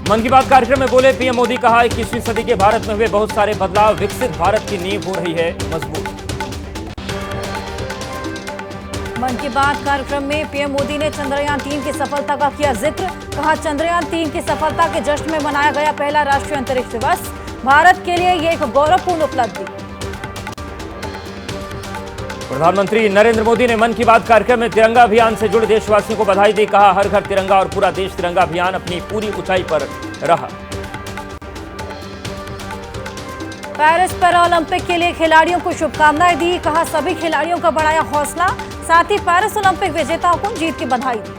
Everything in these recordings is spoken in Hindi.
मन की बात कार्यक्रम में बोले पीएम मोदी, कहा 21वीं सदी के भारत में हुए बहुत सारे बदलाव, विकसित भारत की नींव हो रही है मजबूत। मन की बात कार्यक्रम में पीएम मोदी ने चंद्रयान 3 की सफलता का किया जिक्र, कहा चंद्रयान 3 की सफलता के जश्न में मनाया गया पहला राष्ट्रीय अंतरिक्ष दिवस, भारत के लिए ये एक गौरवपूर्ण उपलब्धि। प्रधानमंत्री नरेंद्र मोदी ने मन की बात कार्यक्रम में तिरंगा अभियान से जुड़े देशवासियों को बधाई दी, कहा हर घर तिरंगा और पूरा देश तिरंगा अभियान अपनी पूरी ऊंचाई पर रहा। पेरिस पैरालंपिक के लिए खिलाड़ियों को शुभकामनाएं दी, कहा सभी खिलाड़ियों का बढ़ाया हौसला, साथ ही पेरिस ओलंपिक विजेताओं को जीत की बधाई दी।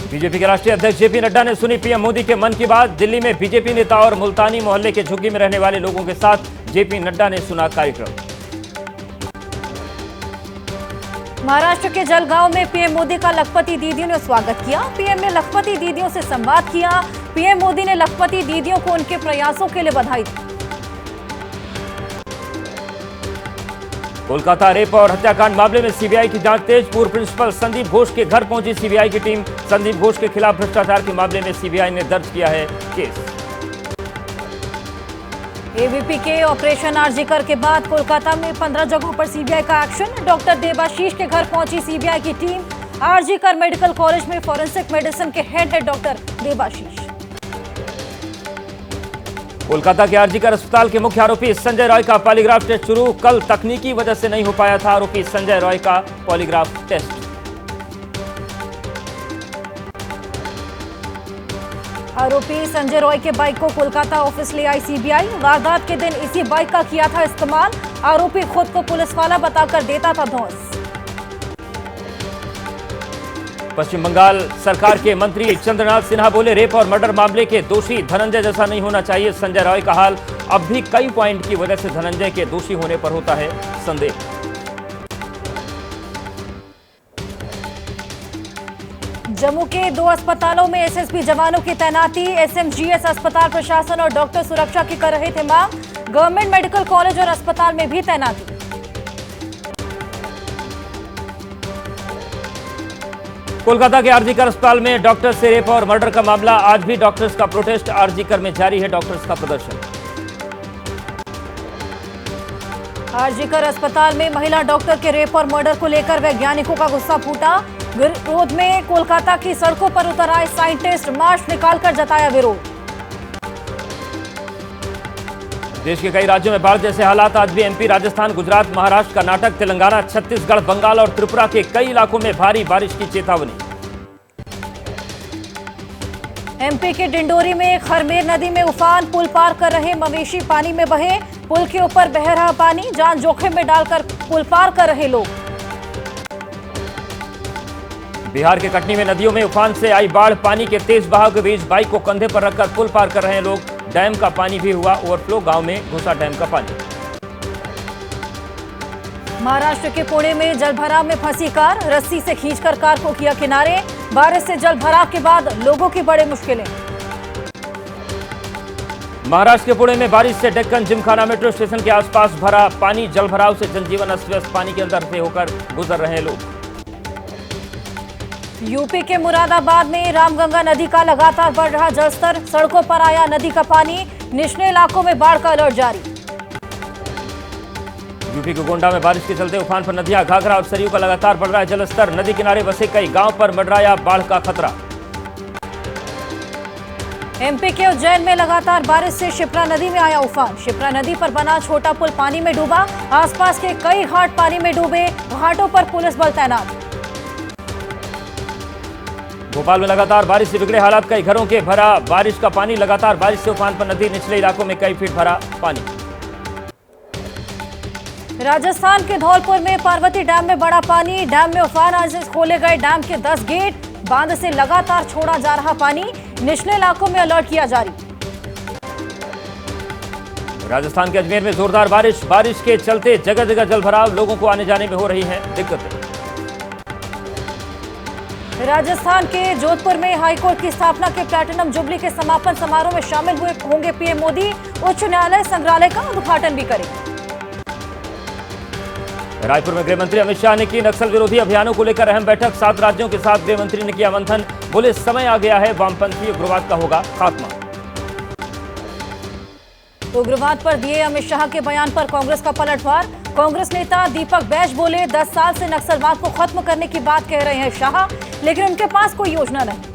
बीजेपी के राष्ट्रीय अध्यक्ष जेपी नड्डा ने सुनी पीएम मोदी के मन की बात, दिल्ली में बीजेपी नेता और मुल्तानी मोहल्ले के झुग्गी में रहने वाले लोगों के साथ जेपी नड्डा ने सुना कार्यक्रम। महाराष्ट्र के जलगांव में पीएम मोदी का लखपति दीदियों ने स्वागत किया, पीएम ने लखपति दीदियों से संवाद किया, पीएम मोदी ने लखपति दीदियों को उनके प्रयासों के लिए बधाई दी। कोलकाता रेप और हत्याकांड मामले में सीबीआई की जांच तेज, पूर्व प्रिंसिपल संदीप घोष के घर पहुंची सीबीआई की टीम, संदीप घोष के खिलाफ भ्रष्टाचार के मामले में सीबीआई ने दर्ज किया है केस। एबीपी के ऑपरेशन आरजीकर के बाद कोलकाता में 15 जगहों पर सीबीआई का एक्शन, डॉक्टर देबाशीष के घर पहुंची सीबीआई की टीम, आरजीकर मेडिकल कॉलेज में फॉरेंसिक मेडिसिन के हेड है डॉक्टर देबाशीष। कोलकाता के आरजीकर अस्पताल के मुख्य आरोपी संजय रॉय का पॉलीग्राफ टेस्ट शुरू, कल तकनीकी वजह से नहीं हो पाया था आरोपी संजय रॉय का पॉलीग्राफ टेस्ट। आरोपी संजय रॉय के बाइक को कोलकाता ऑफिस ले आई सीबीआई, वारदात के दिन इसी बाइक का किया था इस्तेमाल, आरोपी खुद को पुलिस वाला बताकर देता था धौंस। पश्चिम बंगाल सरकार के मंत्री चंद्रनाथ सिन्हा बोले रेप और मर्डर मामले के दोषी धनंजय जैसा नहीं होना चाहिए संजय रॉय का हाल, अब भी कई पॉइंट की वजह से धनंजय के दोषी होने पर होता है संदेह। जम्मू के 2 अस्पतालों में एसएसबी जवानों की तैनाती, एसएमजीएस अस्पताल प्रशासन और डॉक्टर सुरक्षा की कर रहे थे मांग, गवर्नमेंट मेडिकल कॉलेज और अस्पताल में भी तैनाती। कोलकाता के आरजीकर अस्पताल में डॉक्टर से रेप और मर्डर का मामला, आज भी डॉक्टर्स का प्रोटेस्ट, आरजीकर में जारी है डॉक्टर्स का प्रदर्शन। आरजीकर अस्पताल में महिला डॉक्टर के रेप और मर्डर को लेकर वैज्ञानिकों का गुस्सा फूटा, विरोध में कोलकाता की सड़कों पर उतर आए साइंटिस्ट, मार्च निकालकर जताया विरोध। देश के कई राज्यों में बाढ़ जैसे हालात, आज भी एमपी, राजस्थान, गुजरात, महाराष्ट्र, कर्नाटक, तेलंगाना, छत्तीसगढ़, बंगाल और त्रिपुरा के कई इलाकों में भारी बारिश की चेतावनी। एमपी के डिंडोरी में खरमेर नदी में उफान, पुल पार कर रहे मवेशी पानी में बहे, पुल के ऊपर बह रहा पानी, जान जोखिम में डालकर पुल पार कर रहे लोग। बिहार के कटनी में नदियों में उफान से आई बाढ़, पानी के तेज बहाव के बीच बाइक को कंधे पर रखकर पुल पार कर रहे हैं लोग, डैम का पानी भी हुआ ओवरफ्लो, गांव में घुसा डैम का पानी। महाराष्ट्र के पुणे में जलभराव में फंसी कार, रस्सी से खींचकर कार को किया किनारे, बारिश से जलभराव के बाद लोगों की बड़ी मुश्किलें। महाराष्ट्र के पुणे में बारिश से डेक्कन जिमखाना मेट्रो स्टेशन के आसपास भरा पानी, जलभराव से जनजीवन अस्त व्यस्त, पानी के अंदर से होकर गुजर रहे हैं लोग। यूपी के मुरादाबाद में रामगंगा नदी का लगातार बढ़ रहा जलस्तर, सड़कों पर आया नदी का पानी, निचले इलाकों में बाढ़ का अलर्ट जारी। यूपी के गोंडा में बारिश के चलते उफान पर नदियां, घाघरा और सरयू का लगातार बढ़ रहा है जलस्तर, नदी किनारे बसे कई गांव पर मंडराया बाढ़ का खतरा। एमपी के उज्जैन में लगातार बारिश से शिप्रा नदी में आया उफान, शिप्रा नदी पर बना छोटा पुल पानी में डूबा, आसपास के कई घाट पानी में डूबे, घाटों पर पुलिस बल तैनात। भोपाल में लगातार बारिश से बिगड़े हालात, कई घरों के भरा बारिश का पानी, लगातार बारिश से उफान पर नदी, निचले इलाकों में कई फीट भरा पानी। राजस्थान के धौलपुर में पार्वती डैम में बड़ा पानी, डैम में उफान, आज से खोले गए डैम के 10 गेट, बांध से लगातार छोड़ा जा रहा पानी, निचले इलाकों में अलर्ट किया जारी। राजस्थान के अजमेर में जोरदार बारिश, बारिश के चलते जगह जगह जलभराव, लोगों को आने जाने में हो रही है दिक्कतें। राजस्थान के जोधपुर में हाईकोर्ट की स्थापना के प्लैटिनम जुबली के समापन समारोह में शामिल हुए होंगे पीएम मोदी, उच्च न्यायालय संग्रहालय का उद्घाटन भी करेंगे। रायपुर में गृहमंत्री अमित शाह ने की नक्सल विरोधी अभियानों को लेकर अहम बैठक। 7 राज्यों के साथ गृहमंत्री ने किया मंथन। बोले समय आ गया है, वामपंथी उग्रवाद का होगा खात्मा। उग्रवाद पर दिए अमित शाह के बयान पर कांग्रेस का पलटवार। कांग्रेस नेता दीपक बैज बोले 10 साल से नक्सलवाद को खत्म करने की बात कह रहे हैं शाह, लेकिन उनके पास कोई योजना नहीं।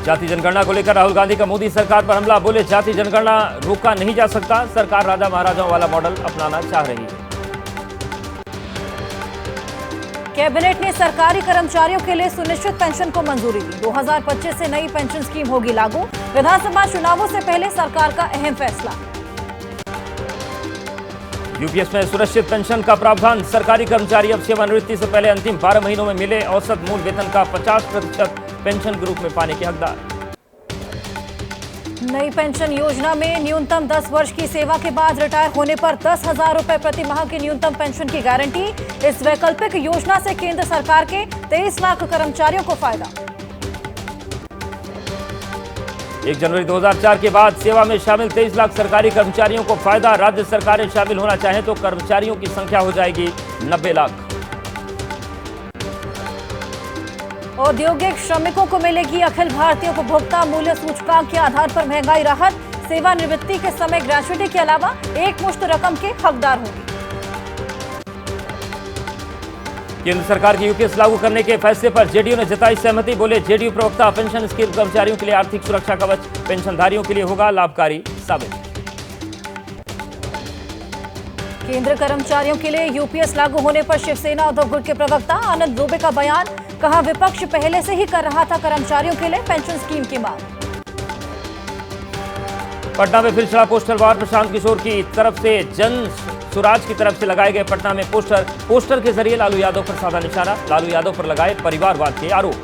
जाति जनगणना को लेकर राहुल गांधी का मोदी सरकार पर हमला। बोले जाति जनगणना रोका नहीं जा सकता, सरकार राजा महाराजाओं वाला मॉडल अपनाना चाह रही है। कैबिनेट ने सरकारी कर्मचारियों के लिए सुनिश्चित पेंशन को मंजूरी दी। 2025 से नई पेंशन स्कीम होगी लागू। विधानसभा चुनावों से पहले सरकार का अहम फैसला। यूपीएस में सुरक्षित पेंशन का प्रावधान। सरकारी कर्मचारी अब सेवानिवृत्ति से पहले अंतिम 12 महीनों में मिले औसत मूल वेतन का 50% पेंशन के रूप में पाने के हकदार। नई पेंशन योजना में न्यूनतम 10 वर्ष की सेवा के बाद रिटायर होने पर 10,000 रुपए प्रति माह की न्यूनतम पेंशन की गारंटी। इस वैकल्पिक योजना से केंद्र सरकार के 23 लाख कर्मचारियों को फायदा। 1 जनवरी 2004 के बाद सेवा में शामिल 23 लाख सरकारी कर्मचारियों को फायदा। राज्य सरकारें शामिल होना चाहें तो कर्मचारियों की संख्या हो जाएगी 90 लाख। औद्योगिक श्रमिकों को मिलेगी अखिल भारतीय उपभोक्ता मूल्य सूचकांक के आधार पर महंगाई राहत। सेवानिवृत्ति के समय ग्रेच्युटी के अलावा एक मुश्त रकम के हकदार होंगे। केंद्र सरकार की यूपीएस लागू करने के फैसले पर जेडीयू ने जताई सहमति। बोले जेडीयू प्रवक्ता पेंशन स्कीम कर्मचारियों के लिए आर्थिक सुरक्षा कवच पेंशनधारियों के लिए होगा लाभकारी साबित। केंद्र कर्मचारियों के लिए यूपीएस लागू होने पर शिवसेना उद्धव गुट के प्रवक्ता आनंद दुबे का बयान। कहा विपक्ष पहले से ही कर रहा था कर्मचारियों के लिए पेंशन स्कीम की मांग। पटना में फिर चढ़ा पोस्टर वार। प्रशांत किशोर की तरफ से जन सुराज की तरफ से लगाए गए पटना में पोस्टर के जरिए लालू यादव पर साधा निशाना। लालू यादव पर लगाए परिवारवाद के आरोप।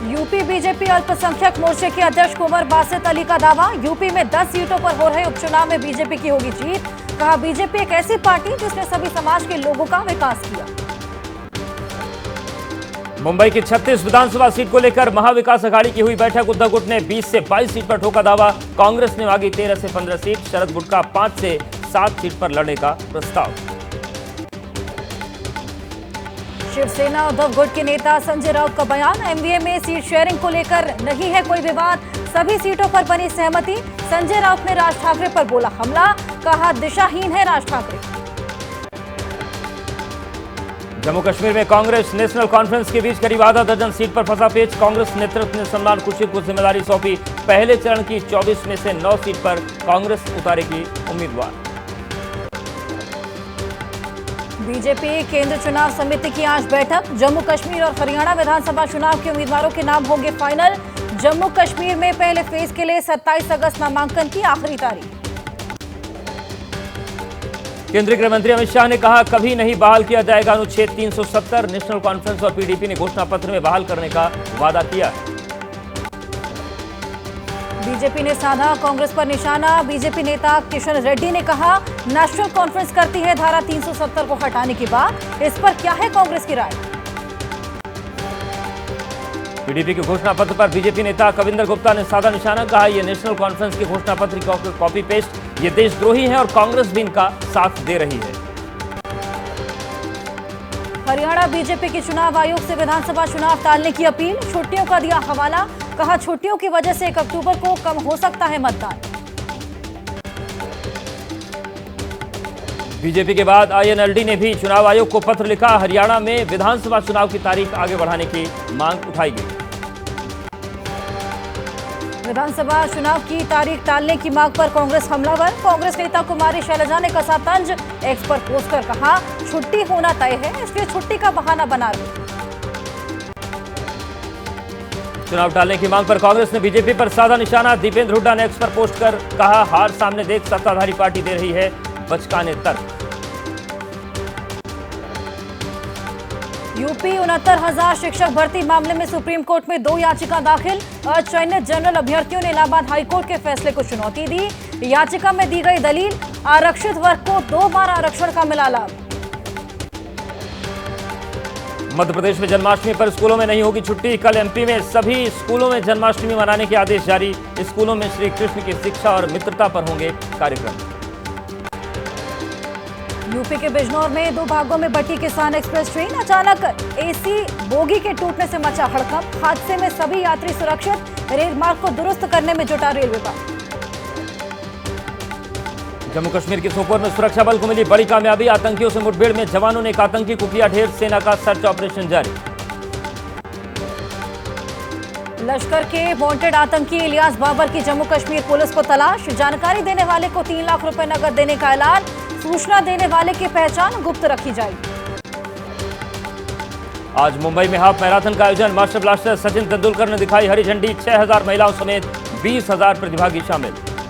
यूपी बीजेपी अल्पसंख्यक मोर्चे के अध्यक्ष कुंवर बासित अली का दावा। यूपी में 10 सीटों पर हो रहे उपचुनाव में बीजेपी की होगी जीत। कहा बीजेपी एक ऐसी पार्टी जिसने सभी समाज के लोगों का विकास किया। मुंबई की 36 विधानसभा सीट को लेकर महाविकास अघाड़ी की हुई बैठक। उद्धव गुट ने 20 से 22 सीट पर ठोका दावा। कांग्रेस ने मांगी 13 से 15 सीट। शरद गुट का 5 से 7 सीट पर लड़ने का प्रस्ताव। शिवसेना उद्धव गुट के नेता संजय राउत का बयान। एमवीए में सीट शेयरिंग को लेकर नहीं है कोई विवाद, सभी सीटों पर बनी सहमति। संजय राउत ने राज ठाकरे पर बोला हमला। कहा दिशाहीन है राज ठाकरे। जम्मू कश्मीर में कांग्रेस नेशनल कॉन्फ्रेंस के बीच करीब आधा दर्जन सीट पर फंसा पेच। कांग्रेस नेतृत्व ने सलमान खुर्शीद को जिम्मेदारी सौंपी। पहले चरण की 24 में से 9 सीट पर कांग्रेस उतारेगी उम्मीदवार। बीजेपी केंद्र चुनाव समिति की आज बैठक। जम्मू कश्मीर और हरियाणा विधानसभा चुनाव के उम्मीदवारों के नाम होंगे फाइनल। जम्मू कश्मीर में पहले फेज के लिए 27 अगस्त नामांकन की आखिरी तारीख। केंद्रीय गृह मंत्री अमित शाह ने कहा कभी नहीं बहाल किया जाएगा अनुच्छेद 370। नेशनल कॉन्फ्रेंस और पीडीपी ने घोषणा पत्र में बहाल करने का वादा किया। बीजेपी ने साधा कांग्रेस पर निशाना। बीजेपी नेता किशन रेड्डी ने कहा नेशनल कॉन्फ्रेंस करती है धारा 370 को हटाने की बात। इस पर क्या है कांग्रेस की राय। पीडीपी के घोषणा पत्र पर बीजेपी नेता कविंदर गुप्ता ने साधा निशाना। कहा यह नेशनल कॉन्फ्रेंस के घोषणा पत्र की कॉपी पेस्ट। ये देशद्रोही है और कांग्रेस भी इनका साथ दे रही है। हरियाणा बीजेपी के चुनाव आयोग से विधानसभा चुनाव टालने की अपील। छुट्टियों का दिया हवाला। कहा छुट्टियों की वजह से 1 अक्टूबर को कम हो सकता है मतदान। बीजेपी के बाद आईएनएलडी ने भी चुनाव आयोग को पत्र लिखा। हरियाणा में विधानसभा चुनाव की तारीख आगे बढ़ाने की मांग उठाई गई। विधानसभा चुनाव की तारीख टालने की मांग पर कांग्रेस हमलावर। कांग्रेस नेता कुमारी शैलजा ने कसा तंज। एक्स पर पोस्ट कर कहा छुट्टी होना तय है, इसलिए छुट्टी का बहाना बना रहे। चुनाव टालने की मांग पर कांग्रेस ने बीजेपी पर साधा निशाना। दीपेंद्र हुड्डा ने एक्स पर पोस्ट कर कहा हार सामने देख सत्ताधारी पार्टी दे रही है बचकाने तर्क। यूपी 69,000 शिक्षक भर्ती मामले में सुप्रीम कोर्ट में 2 याचिका दाखिल। चयनित जनरल अभ्यर्थियों ने इलाहाबाद हाईकोर्ट के फैसले को चुनौती दी। याचिका में दी गई दलील आरक्षित वर्ग को 2 बार आरक्षण का मिला लाभ। मध्य प्रदेश में जन्माष्टमी पर स्कूलों में नहीं होगी छुट्टी। कल एमपी में सभी स्कूलों में जन्माष्टमी मनाने के आदेश जारी। स्कूलों में श्री कृष्ण की शिक्षा और मित्रता पर होंगे कार्यक्रम। यूपी के बिजनौर में 2 भागों में बटी किसान एक्सप्रेस ट्रेन, अचानक एसी बोगी के टूटने से मचा हड़कंप। हादसे में सभी यात्री सुरक्षित, रेल मार्ग को दुरुस्त करने में जुटा रेल विभाग। जम्मू कश्मीर के सोपोर में सुरक्षा बल को मिली बड़ी कामयाबी, आतंकियों से मुठभेड़ में जवानों ने एक आतंकी को किया ढेर, सेना का सर्च ऑपरेशन जारी। लश्कर के वांटेड आतंकी इलियास बाबर की जम्मू कश्मीर पुलिस को तलाश, जानकारी देने वाले को 3 लाख रुपए नकद देने का ऐलान, सूचना देने वाले की पहचान गुप्त रखी जाएगी। आज मुंबई में हाफ मैराथन का आयोजन, मास्टर ब्लास्टर सचिन तेंदुलकर ने दिखाई हरी झंडी, 6000 महिलाओं समेत 20,000 प्रतिभागी शामिल।